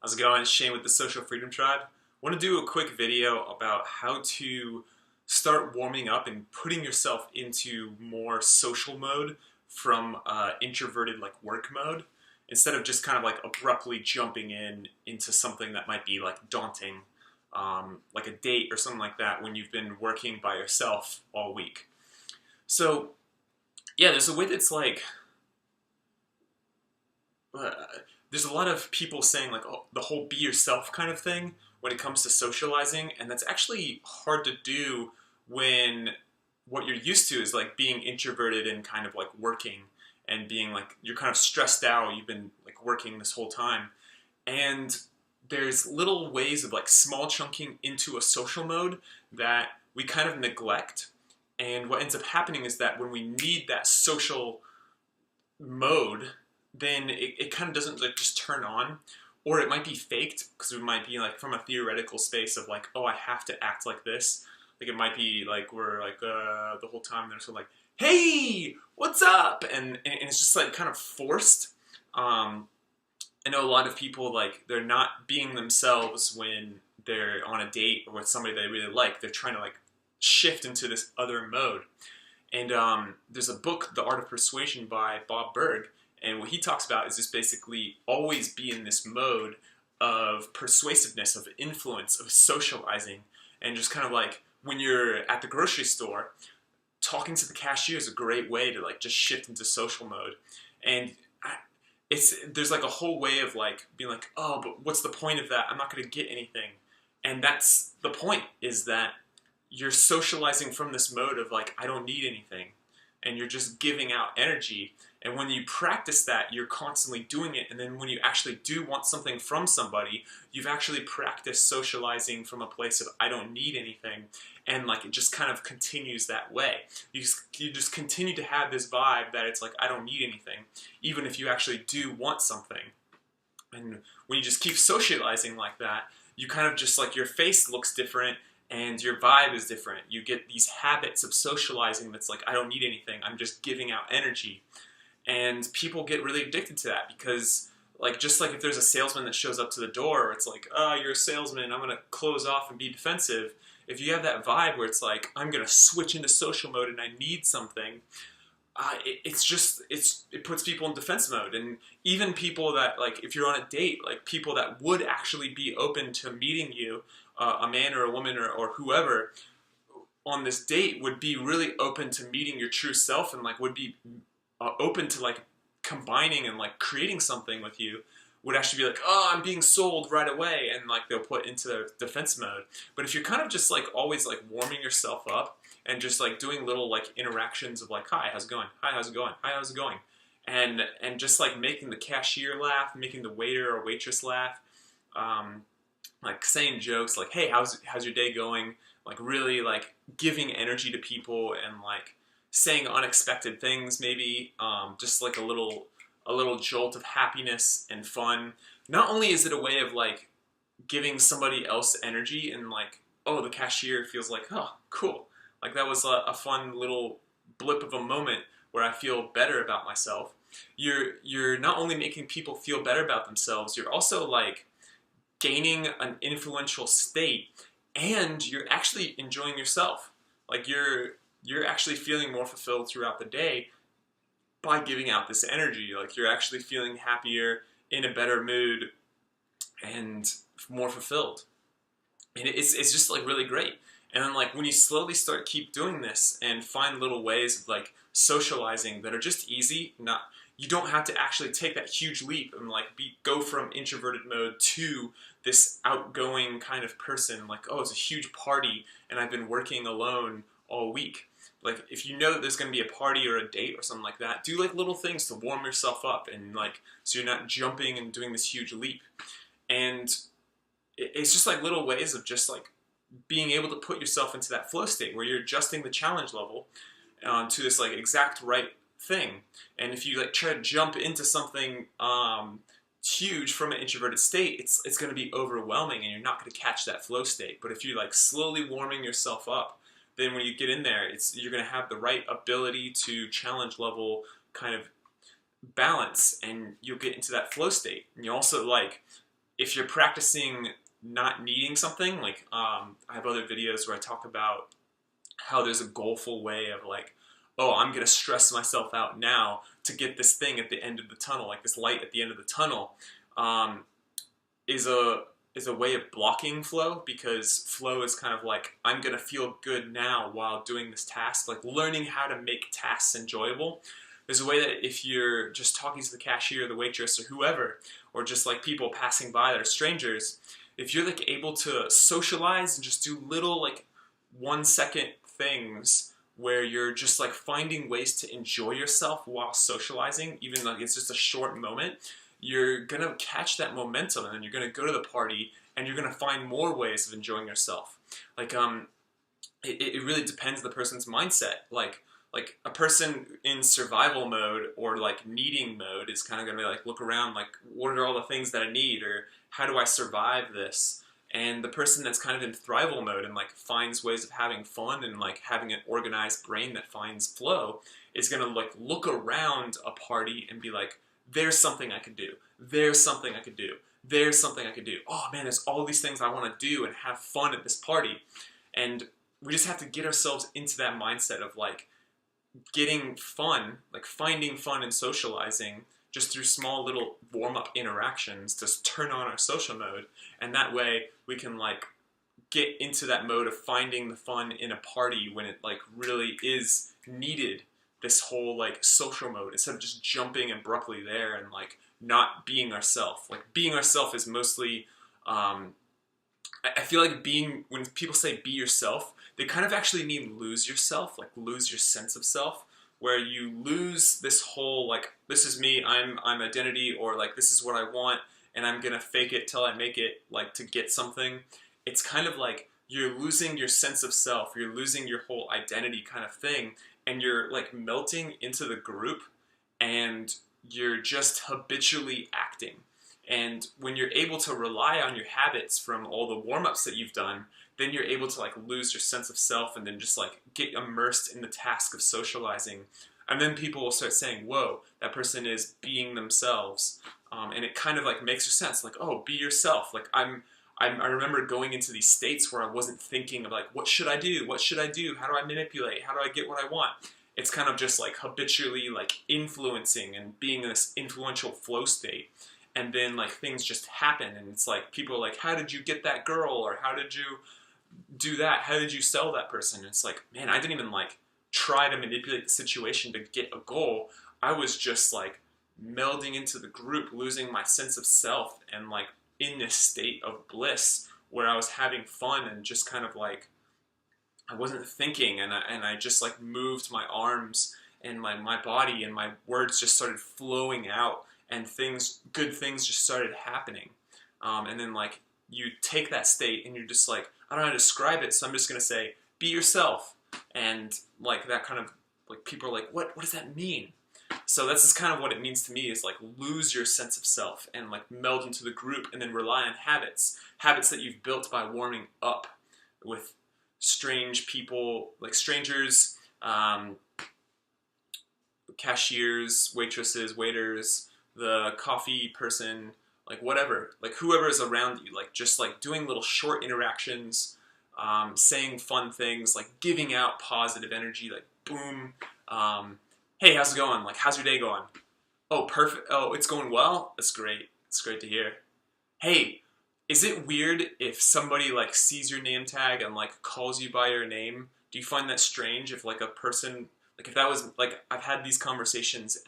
How's it going? It's Shane with the Social Freedom Tribe. I want to do a quick video about how to start warming up and putting yourself into more social mode from introverted like work mode instead of just kind of like abruptly jumping into something that might be like daunting, like a date or something like that when you've been working by yourself all week. So yeah, there's a way that's like uh, there's a lot of people saying like the whole be yourself kind of thing when it comes to socializing, and that's actually hard to do when what you're used to is like being introverted and kind of like working and being like you're kind of stressed out, you've been like working this whole time, and there's little ways of like small chunking into a social mode that we kind of neglect. And what ends up happening is that when we need that social mode, then it kind of doesn't like just turn on, or it might be faked because it might be like from a theoretical space of like, oh, I have to act like this. Like it might be like we're like the whole time they're sort of like, hey, what's up, and it's just like kind of forced. I know a lot of people like they're not being themselves when they're on a date or with somebody they really like. They're trying to like shift into this other mode. And there's a book, The Art of Persuasion by Bob Berg, and what he talks about is just basically always be in this mode of persuasiveness, of influence, of socializing, and just kind of like when you're at the grocery store, talking to the cashier is a great way to like just shift into social mode. And there's like a whole way of like being like, oh, but what's the point of that? I'm not going to get anything. And that's the point, is that you're socializing from this mode of like, I don't need anything, and you're just giving out energy. And when you practice that, you're constantly doing it, and then when you actually do want something from somebody, you've actually practiced socializing from a place of I don't need anything, and like it just kind of continues that way. You just continue to have this vibe that it's like I don't need anything, even if you actually do want something. And when you just keep socializing like that, you kind of just like your face looks different and your vibe is different. You get these habits of socializing that's like, I don't need anything, I'm just giving out energy. And people get really addicted to that because, like, just like if there's a salesman that shows up to the door, it's like, oh, you're a salesman, I'm going to close off and be defensive. If you have that vibe where it's like, I'm going to switch into social mode and I need something, it puts people in defense mode. And even people that, like, if you're on a date, like people that would actually be open to meeting you, a man or a woman or whoever on this date would be really open to meeting your true self, and like would be open to like combining and like creating something with you, would actually be like, oh, I'm being sold right away, and like they'll put into defense mode. But if you're kind of just like always like warming yourself up and just like doing little like interactions of like, hi, how's it going? Hi, how's it going? Hi, how's it going? And just like making the cashier laugh, making the waiter or waitress laugh, like saying jokes like, hey, how's your day going? Like really like giving energy to people and like saying unexpected things, maybe just like a little jolt of happiness and fun. Not only is it a way of like giving somebody else energy and like, oh, the cashier feels like, oh, cool, like that was a fun little blip of a moment where I feel better about myself. You're not only making people feel better about themselves, you're also like gaining an influential state, and you're actually enjoying yourself. Like you're actually feeling more fulfilled throughout the day by giving out this energy. Like you're actually feeling happier, in a better mood, and more fulfilled. And it's just like really great. And then like when you slowly keep doing this and find little ways of like socializing that are just easy, not, you don't have to actually take that huge leap and like go from introverted mode to this outgoing kind of person. Like, oh, it's a huge party and I've been working alone all week. Like if you know that there's going to be a party or a date or something like that, do like little things to warm yourself up, and like so you're not jumping and doing this huge leap. And it's just like little ways of just like being able to put yourself into that flow state where you're adjusting the challenge level to this like exact right thing. And if you like try to jump into something huge from an introverted state, it's going to be overwhelming and you're not going to catch that flow state. But if you're like slowly warming yourself up, then when you get in there, you're going to have the right ability to challenge level kind of balance, and you'll get into that flow state. And you also like if you're practicing not needing something, like I have other videos where I talk about how there's a goalful way of like, oh, I'm gonna stress myself out now to get this thing at the end of the tunnel, like this light at the end of the tunnel, um, is a way of blocking flow, because flow is kind of like, I'm gonna feel good now while doing this task, like learning how to make tasks enjoyable. There's a way that if you're just talking to the cashier or the waitress or whoever, or just like people passing by that are strangers, if you're like able to socialize and just do little like 1 second things where you're just like finding ways to enjoy yourself while socializing, even like it's just a short moment, you're gonna catch that momentum, and then you're gonna go to the party and you're gonna find more ways of enjoying yourself. Like it really depends on the person's mindset. Like a person in survival mode or like needing mode is kind of gonna be like, look around, like what are all the things that I need, or how do I survive this? And the person that's kind of in thrival mode and like finds ways of having fun and like having an organized brain that finds flow is gonna like look around a party and be like, there's something I could do. There's something I could do. There's something I could do. Oh man, there's all these things I want to do and have fun at this party. And we just have to get ourselves into that mindset of like getting fun, like finding fun and socializing just through small little warm-up interactions to turn on our social mode. And that way we can like get into that mode of finding the fun in a party when it like really is needed, this whole like social mode, instead of just jumping abruptly there and like not being ourself. Like being ourself is mostly, I feel like when people say be yourself, they kind of actually mean lose yourself, like lose your sense of self, where you lose this whole like, this is me, I'm identity, or like this is what I want and I'm gonna fake it till I make it, like to get something. It's kind of like you're losing your sense of self, you're losing your whole identity kind of thing, and you're like melting into the group and you're just habitually acting. And when you're able to rely on your habits from all the warm-ups that you've done, then you're able to like lose your sense of self and then just like get immersed in the task of socializing. And then people will start saying, whoa, that person is being themselves. And it kind of like makes sense, like, oh, be yourself. Like I remember going into these states where I wasn't thinking of like, what should I do? What should I do? How do I manipulate? How do I get what I want? It's kind of just like habitually like influencing and being in this influential flow state. And then like things just happen, and it's like people are like, how did you get that girl? Or how did you do that? How did you sell that person? And it's like, man, I didn't even like try to manipulate the situation to get a goal. I was just like melding into the group, losing my sense of self, and like in this state of bliss where I was having fun and just kind of like, I wasn't thinking, and I just like moved my arms and my body, and my words just started flowing out, and good things just started happening. And then like you take that state and you're just like, I don't know how to describe it, so I'm just gonna say, be yourself. And like that kind of like, people are like, what does that mean? So that's just kind of what it means to me, is like lose your sense of self and like meld into the group, and then rely on habits that you've built by warming up with strange people, like strangers, cashiers, waitresses, waiters, the coffee person, like whatever, like whoever is around you, like just like doing little short interactions, saying fun things, like giving out positive energy, like boom, hey, how's it going? Like, how's your day going? Oh, perfect. Oh, it's going well? That's great. It's great to hear. Hey, is it weird if somebody like sees your name tag and like calls you by your name? Do you find that strange if like a person, like if that was like, I've had these conversations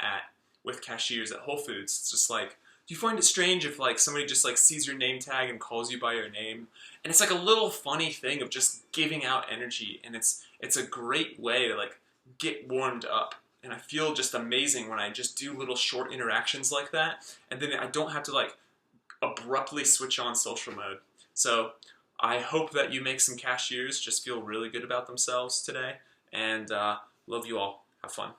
with cashiers at Whole Foods. It's just like, do you find it strange if like somebody just like sees your name tag and calls you by your name? And it's like a little funny thing of just giving out energy, and it's a great way to like get warmed up. And I feel just amazing when I just do little short interactions like that, and then I don't have to like abruptly switch on social mode. So I hope that you make some cashiers just feel really good about themselves today, and love you all. Have fun.